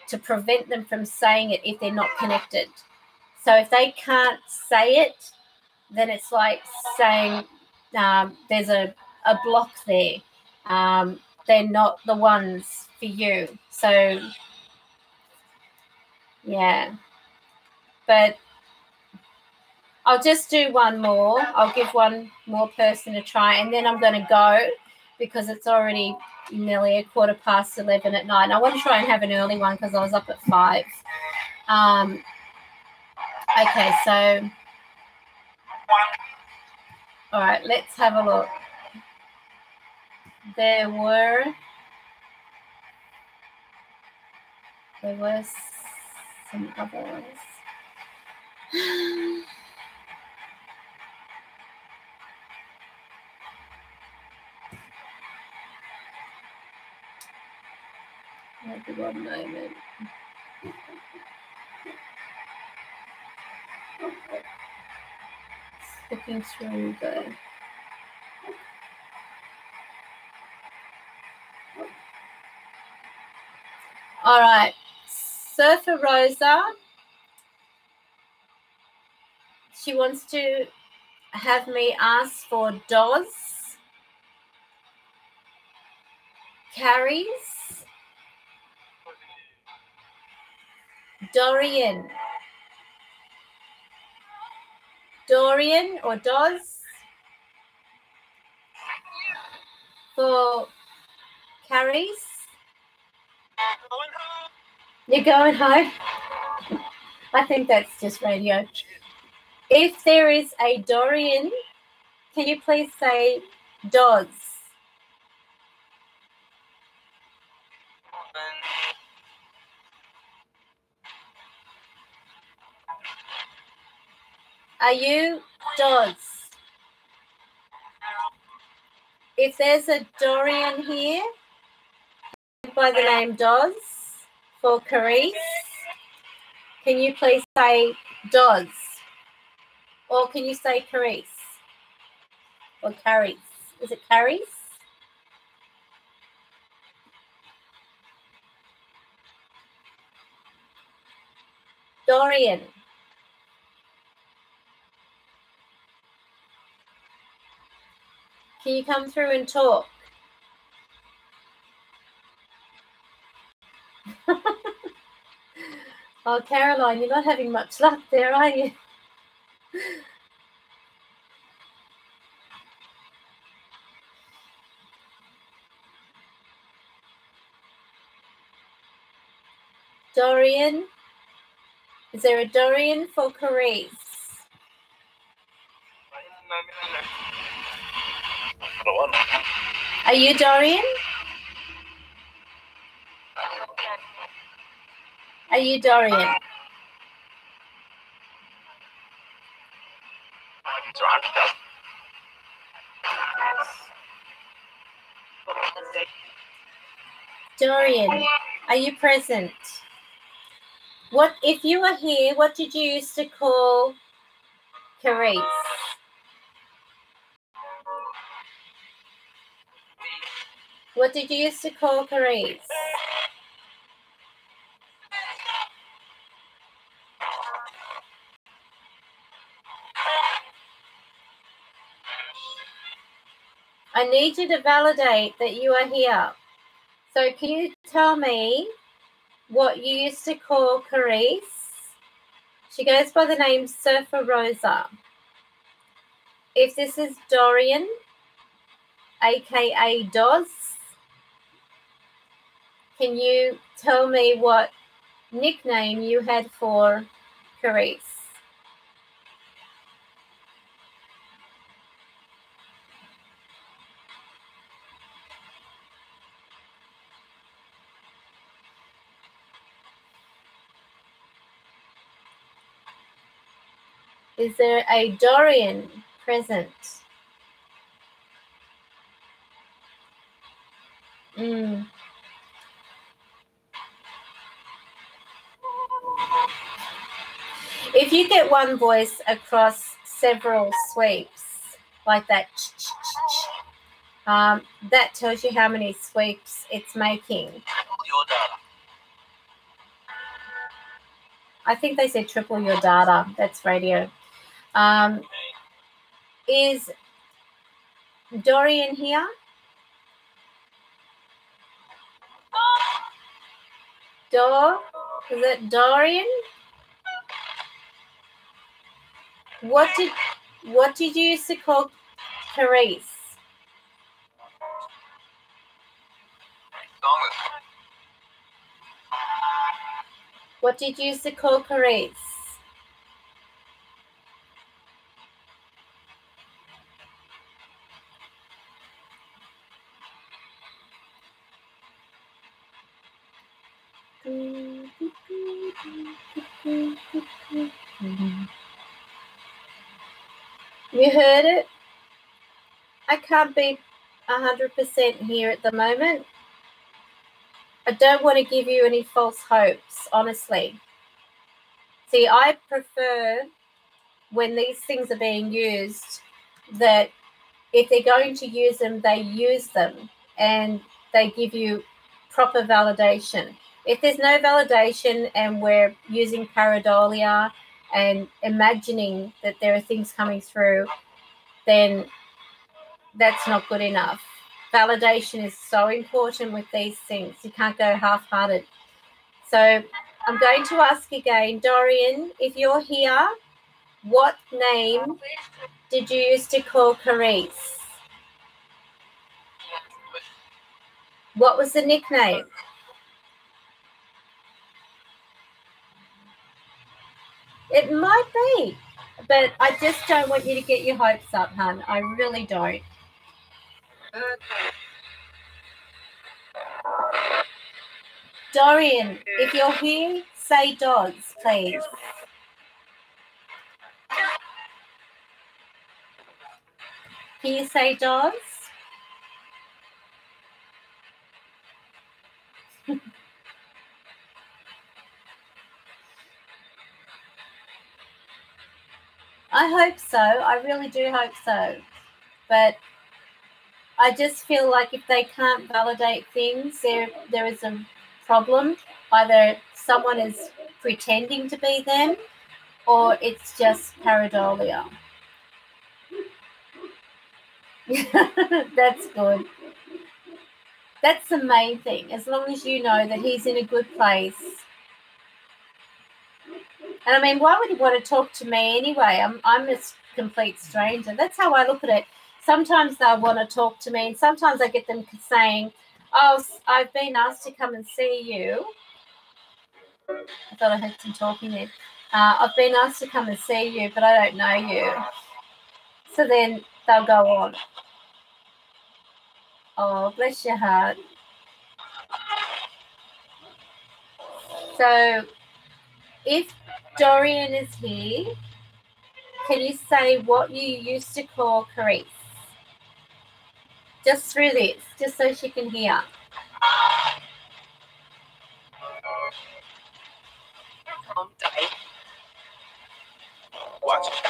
to prevent them from saying it if they're not connected. So if they can't say it, then it's like saying there's a block there. They're not the ones for you. So, yeah. But I'll just do one more. I'll give one more person a try, and then I'm going to go because it's already nearly 11:15 at night. And I want to try and have an early one because I was up at 5. Okay, so... All right, let's have a look. There were some others. Maybe one moment. Looking through the... All right, Surfer Rosa, she wants to have me ask for Doz, Carries, Dorian or Doz for Carries. You're going home? I think that's just radio. If there is a Dorian, can you please say Doz? Are you Doz? If there's a Dorian here by the name Doz for Carice, can you please say Doz? Or can you say Carice? or Caris? Is it Caris? Dorian. Can you come through and talk? Oh, Caroline, you're not having much luck there, are you? Dorian? Is there a Dorian for Caris? Are you Dorian? Are you Dorian? Dorian, are you present? What if you were here? What did you used to call Caris? What did you used to call Caris? I need you to validate that you are here. So can you tell me what you used to call Caris? She goes by the name Surfer Rosa. If this is Dorian, aka Doz, can you tell me what nickname you had for Caris? Is there a Dorian present? If you get one voice across several sweeps, like that, that tells you how many sweeps it's making. I think they said triple your data. That's radio. Is Dorian here? Is it Dorian? What did you used to call Caris? What did you used to call Caris? You heard it? I can't be 100% here at the moment. I don't want to give you any false hopes, honestly. See, I prefer when these things are being used that if they're going to use them, they use them and they give you proper validation. If there's no validation and we're using pareidolia and imagining that there are things coming through, then that's not good enough. Validation is so important with these things. You can't go half-hearted. So I'm going to ask again, Dorian, if you're here, what name did you used to call Caris? What was the nickname? It might be, but I just don't want you to get your hopes up, hun. I really don't. Dorian, if you're here, say Doz, please. Can you say Doz? I hope so. I really do hope so. But I just feel like if they can't validate things, there is a problem. Either someone is pretending to be them or it's just pareidolia. That's good. That's the main thing. As long as you know that he's in a good place. And I mean, why would he want to talk to me anyway? I'm a complete stranger. That's how I look at it. Sometimes they'll want to talk to me, and sometimes I get them saying, "Oh, I've been asked to come and see you." I thought I heard some talking there. I've been asked to come and see you, but I don't know you. So then they'll go on. Oh, bless your heart. So if Dorian is here, can you say what you used to call Carice? Just through this, just so she can hear. What?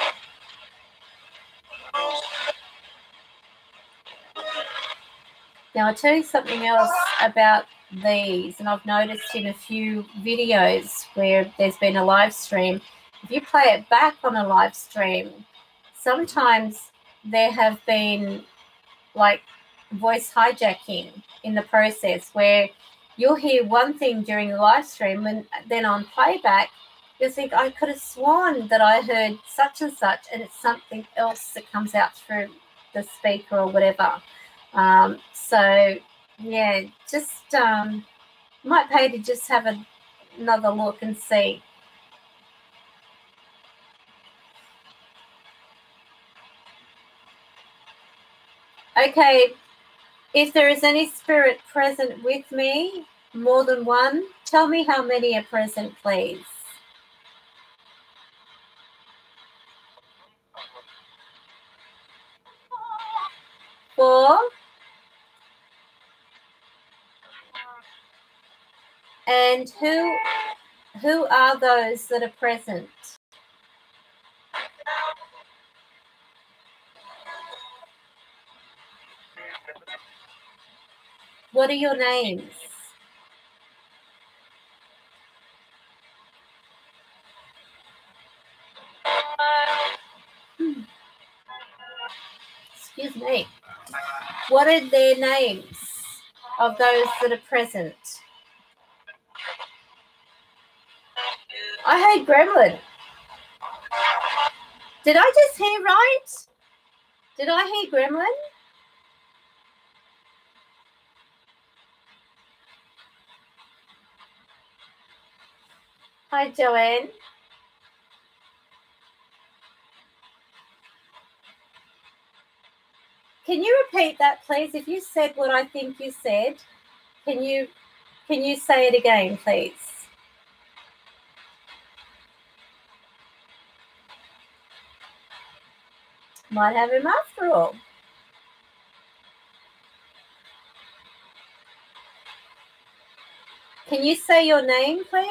Now, I'll tell you something else about these, and I've noticed in a few videos where there's been a live stream, if you play it back on a live stream, sometimes there have been like voice hijacking in the process where you'll hear one thing during the live stream and then on playback, you'll think, I could have sworn that I heard such and such, and it's something else that comes out through the speaker or whatever. So yeah, just might pay to just have another look and see. Okay, if there is any spirit present with me, more than one, tell me how many are present, please. 4. And who are those that are present? What are your names? Excuse me. What are their names of those that are present? I heard gremlin. Did I just hear right? Did I hear gremlin? Hi, Joanne. Can you repeat that, please? If you said what I think you said, can you say it again, please? Might have him after all. Can you say your name, please?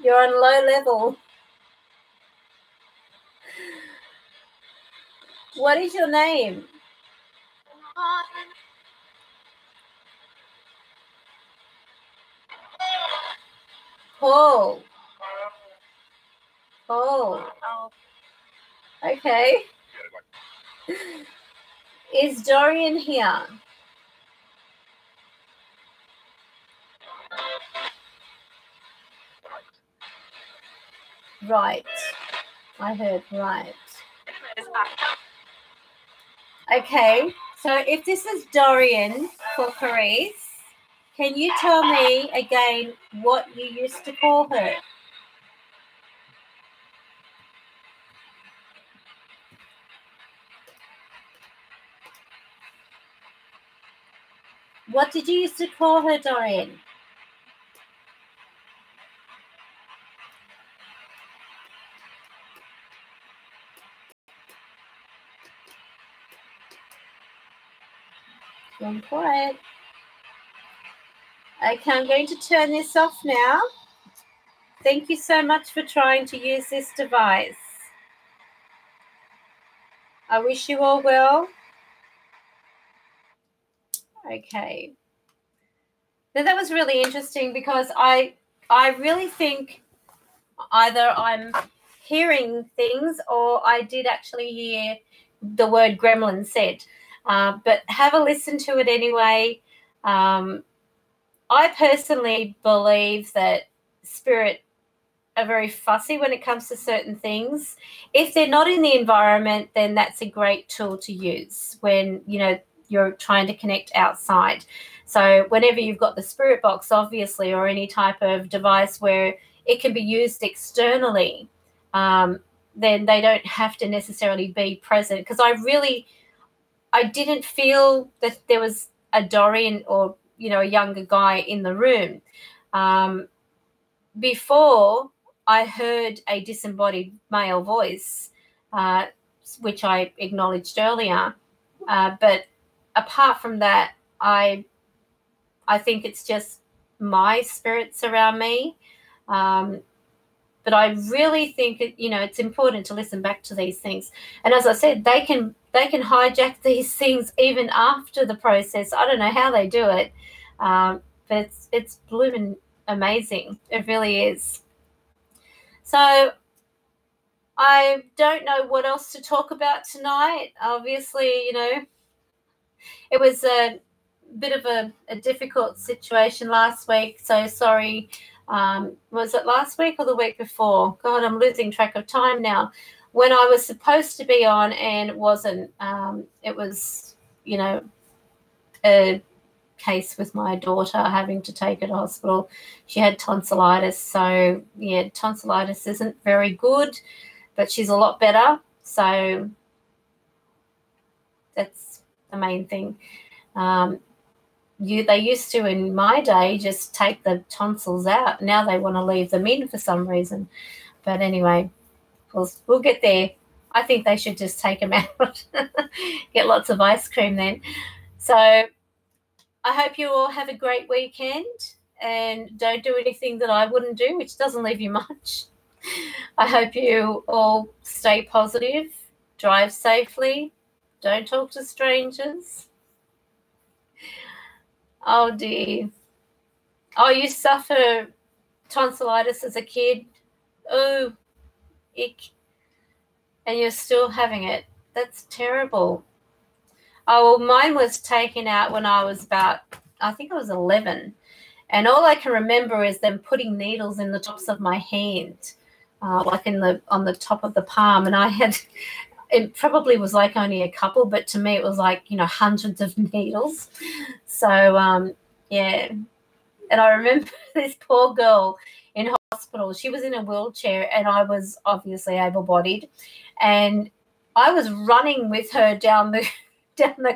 You're on low level. What is your name? Paul. Paul. Okay. Is Dorian here? Right. I heard right. Okay. So if this is Dorian for Carice, can you tell me again what you used to call her? What did you used to call her, Dorian? Gone quiet. Okay, I'm going to turn this off now. Thank you so much for trying to use this device. I wish you all well. Okay. Now that was really interesting because I really think either I'm hearing things or I did actually hear the word gremlin said. But have a listen to it anyway. I personally believe that spirit are very fussy when it comes to certain things. If they're not in the environment, then that's a great tool to use when, you know, you're trying to connect outside. So whenever you've got the spirit box, obviously, or any type of device where it can be used externally, then they don't have to necessarily be present. Because I didn't feel that there was a Dorian or, you know, a younger guy in the room. Before I heard a disembodied male voice, which I acknowledged earlier. But apart from that, I think it's just my spirits around me. But I really think it's important to listen back to these things. And as I said, they can hijack these things even after the process. I don't know how they do it, but it's blooming amazing. It really is. So I don't know what else to talk about tonight. Obviously, you know, it was a bit of a difficult situation last week. So sorry. Was it last week or the week before? God, I'm losing track of time now. When I was supposed to be on and wasn't. It was, you know, a case with my daughter having to take her to hospital. She had tonsillitis. So, yeah, tonsillitis isn't very good, but she's a lot better. So that's the main thing. They used to, in my day, just take the tonsils out. Now they want to leave them in for some reason. But anyway, we'll get there. I think they should just take them out. Get lots of ice cream then. So I hope you all have a great weekend and don't do anything that I wouldn't do, which doesn't leave you much. I hope you all stay positive, drive safely, don't talk to strangers. Oh, dear. Oh, you suffer tonsillitis as a kid. Oh, ick. And you're still having it. That's terrible. Oh, well, mine was taken out when I was about, I think I was 11. And all I can remember is them putting needles in the tops of my hand, like on the top of the palm. And it probably was like only a couple, but to me it was like, you know, hundreds of needles. So, yeah. And I remember this poor girl in hospital. She was in a wheelchair and I was obviously able-bodied. And I was running with her down the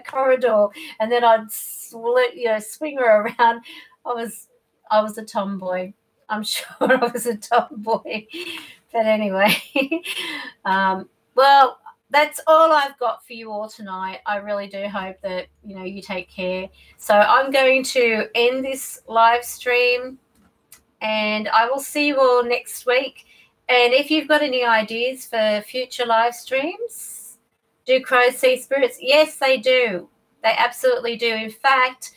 corridor, and then I'd swing her around. I was a tomboy. I'm sure I was a tomboy. But anyway, well, that's all I've got for you all tonight. I really do hope that, you know, you take care. So I'm going to end this live stream and I will see you all next week. And if you've got any ideas for future live streams, do crows see spirits? Yes, they do. They absolutely do. In fact,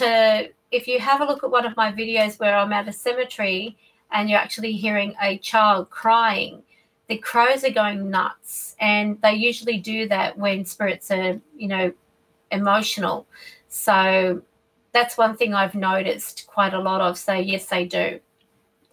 if you have a look at one of my videos where I'm at a cemetery and you're actually hearing a child crying, the crows are going nuts. And they usually do that when spirits are, you know, emotional. So that's one thing I've noticed quite a lot of. So yes, they do.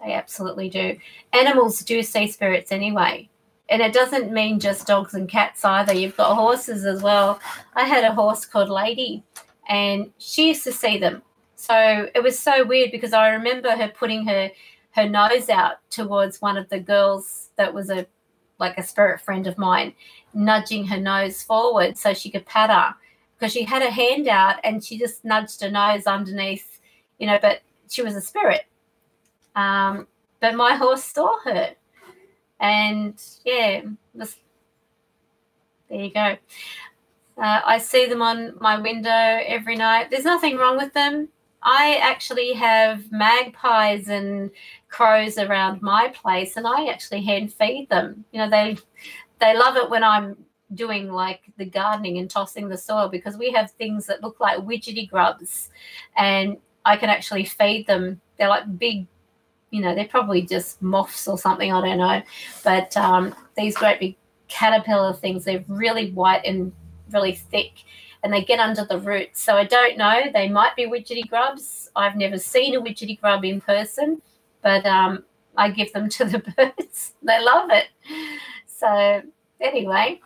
They absolutely do. Animals do see spirits anyway. And it doesn't mean just dogs and cats either. You've got horses as well. I had a horse called Lady, and she used to see them. So it was so weird because I remember her putting her nose out towards one of the girls that was like a spirit friend of mine, nudging her nose forward so she could pat her, because she had her hand out and she just nudged her nose underneath, you know, but she was a spirit. But my horse saw her. And, yeah, there you go. I see them on my window every night. There's nothing wrong with them. I actually have magpies and crows around my place, and I actually hand feed them. You know, they love it when I'm doing like the gardening and tossing the soil, because we have things that look like widgety grubs, and I can actually feed them. They're like big, you know, they're probably just moths or something, I don't know. But these great big caterpillar things, they're really white and really thick, and they get under the roots. So I don't know, they might be widgety grubs. I've never seen a widgety grub in person, but I give them to the birds. They love it. So anyway,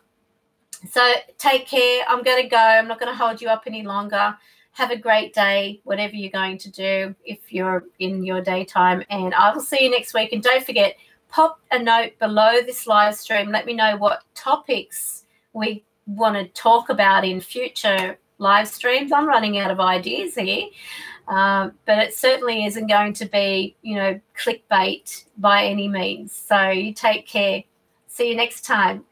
so take care. I'm going to go. I'm not going to hold you up any longer. Have a great day, whatever you're going to do, if you're in your daytime. And I will see you next week. And don't forget, pop a note below this live stream. Let me know what topics we want to talk about in future live streams. I'm running out of ideas here. But it certainly isn't going to be, you know, clickbait by any means. So you take care. See you next time.